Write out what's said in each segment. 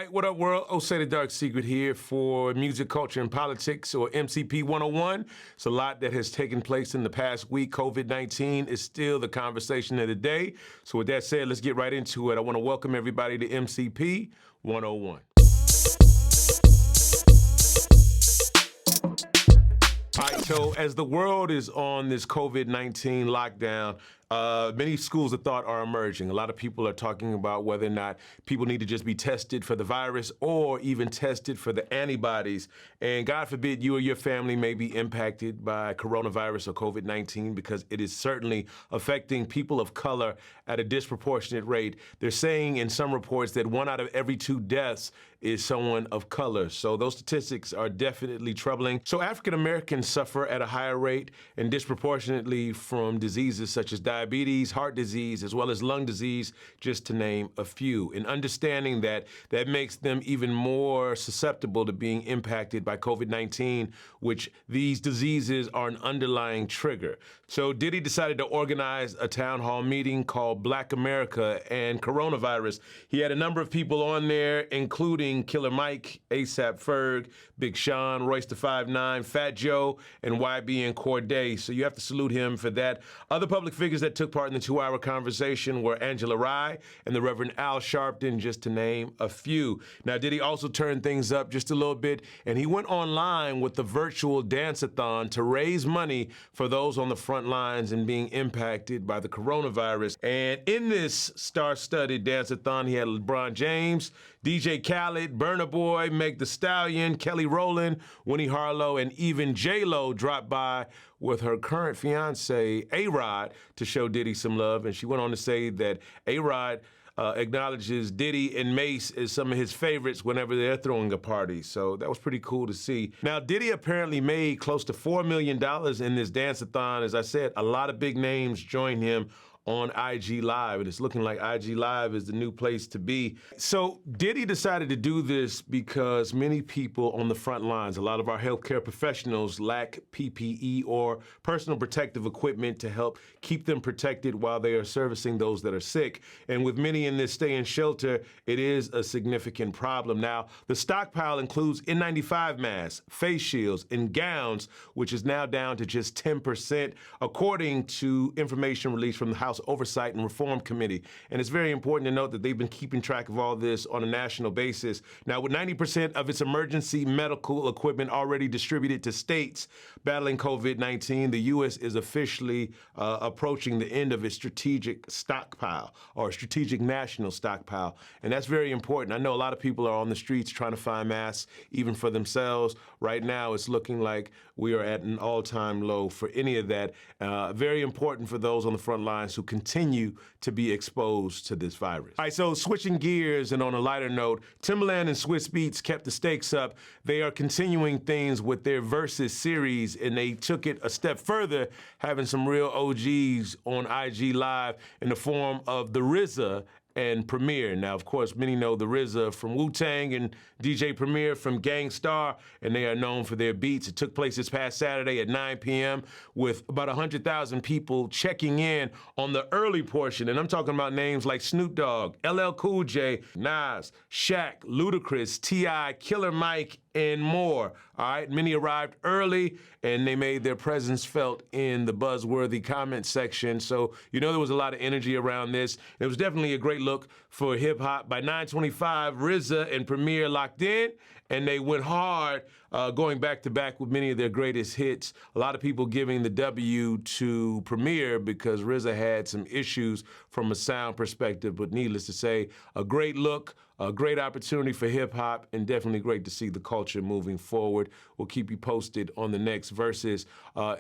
right, what up, world? Say the Dark Secret here for Music, Culture, and Politics, or MCP 101. It's a lot that has taken place in the past week. COVID-19 is still the conversation of the day. So with that said, let's get right into it. I want to welcome everybody to MCP 101. All right, so as the world is on this COVID-19 lockdown, many schools of thought are emerging. A lot of people are talking about whether or not people need to just be tested for the virus or even tested for the antibodies. And God forbid you or your family may be impacted by coronavirus or COVID-19, because it is certainly affecting people of color at a disproportionate rate. They're saying in some reports that 1 out of every 2 deaths is someone of color. So those statistics are definitely troubling. So African Americans suffer at a higher rate and disproportionately from diseases such as diabetes, heart disease, as well as lung disease, just to name a few. And understanding that makes them even more susceptible to being impacted by COVID-19, which these diseases are an underlying trigger. So Diddy decided to organize a town hall meeting called Black America and Coronavirus. He had a number of people on there, including Killer Mike, ASAP Ferg, Big Sean, Royce the 5'9", Fat Joe, and YB and Corday. So you have to salute him for that. Other public figures that took part in the 2-hour conversation were Angela Rye and the Reverend Al Sharpton, just to name a few. Now, Diddy also turned things up just a little bit, and he went online with the virtual dance-a-thon to raise money for those on the front lines and being impacted by the coronavirus. And in this star-studded dance-a-thon, he had LeBron James, DJ Khaled, Burna Boy, Meg Thee Stallion, Kelly Rowland, Winnie Harlow, and even J-Lo dropped by with her current fiance, A-Rod, to show Diddy some love. And she went on to say that A-Rod acknowledges Diddy and Mace as some of his favorites whenever they're throwing a party. So that was pretty cool to see. Now, Diddy apparently made close to $4 million in this dance-a-thon. As I said, a lot of big names joined him on IG Live, and it's looking like IG Live is the new place to be. So Diddy decided to do this because many people on the front lines, a lot of our healthcare professionals, lack PPE or personal protective equipment to help keep them protected while they are servicing those that are sick. And with many in this stay in shelter, it is a significant problem. Now, the stockpile includes N95 masks, face shields, and gowns, which is now down to just 10%, according to information released from the House Oversight and Reform Committee. And it's very important to note that they've been keeping track of all this on a national basis. Now, with 90% of its emergency medical equipment already distributed to states battling COVID-19, the U.S. is officially approaching the end of its strategic stockpile, or strategic national stockpile. And that's very important. I know a lot of people are on the streets trying to find masks, even for themselves. Right now, it's looking like we are at an all-time low for any of that. Very important for those on the front lines who continue to be exposed to this virus. All right, so switching gears and on a lighter note, Timbaland and Swizz Beatz kept the stakes up. They are continuing things with their Versus series, and they took it a step further, having some real OGs on IG Live in the form of the RZA and Premier. Now, of course, many know the RZA from Wu-Tang and DJ Premier from Gang Starr, and they are known for their beats. It took place this past Saturday at 9 p.m. with about 100,000 people checking in on the early portion. And I'm talking about names like Snoop Dogg, LL Cool J, Nas, Shaq, Ludacris, T.I., Killer Mike, and more. All right, many arrived early, and they made their presence felt in the buzzworthy comment section. So, you know, there was a lot of energy around this. It was definitely a great look for hip-hop. By 9:25, RZA and Premier locked in, and they went hard, going back-to-back with many of their greatest hits. A lot of people giving the W to Premier because RZA had some issues from a sound perspective, but needless to say, a great look, a great opportunity for hip-hop, and definitely great to see the culture moving forward. We'll keep you posted on the next Versus.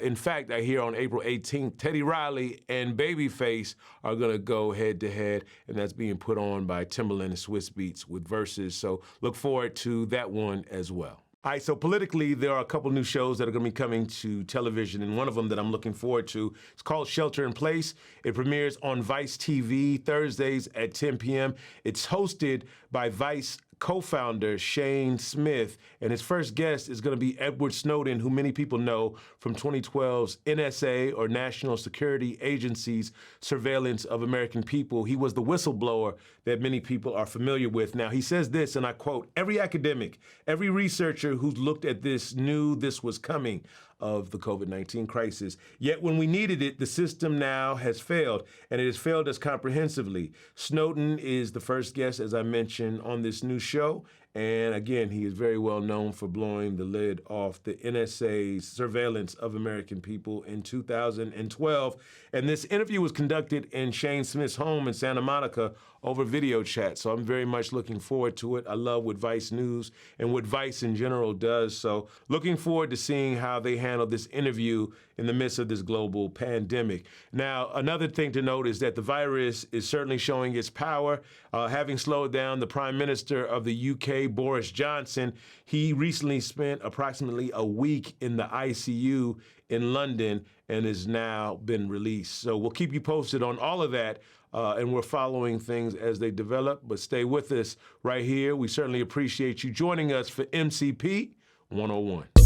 In fact, I hear on April 18th, Teddy Riley and Babyface are going to go head-to-head, and that's being put on by Timbaland and Swizz Beatz with Versus. So look forward to that one as well. All right, so politically, there are a couple new shows that are going to be coming to television, and one of them that I'm looking forward to, it's called Shelter in Place. It premieres on Vice TV Thursdays at 10 p.m. It's hosted by Vice co-founder Shane Smith, and his first guest is going to be Edward Snowden, who many people know from 2012's NSA, or National Security Agency's surveillance of American people. He was the whistleblower that many people are familiar with. Now, he says this, and I quote, "Every academic, every researcher who's looked at this knew this was coming of the COVID-19 crisis. Yet when we needed it, the system now has failed, and it has failed us comprehensively." Snowden is the first guest, as I mentioned, on this new show. And again, he is very well known for blowing the lid off the NSA's surveillance of American people in 2012. And this interview was conducted in Shane Smith's home in Santa Monica over video chat. So I'm very much looking forward to it. I love what Vice News and what Vice in general does. So looking forward to seeing how they handle this interview in the midst of this global pandemic. Now, another thing to note is that the virus is certainly showing its power, having slowed down the Prime Minister of the UK, Boris Johnson. He recently spent approximately a week in the ICU in London and has now been released. So we'll keep you posted on all of that, and we're following things as they develop. But stay with us right here. We certainly appreciate you joining us for MCP 101.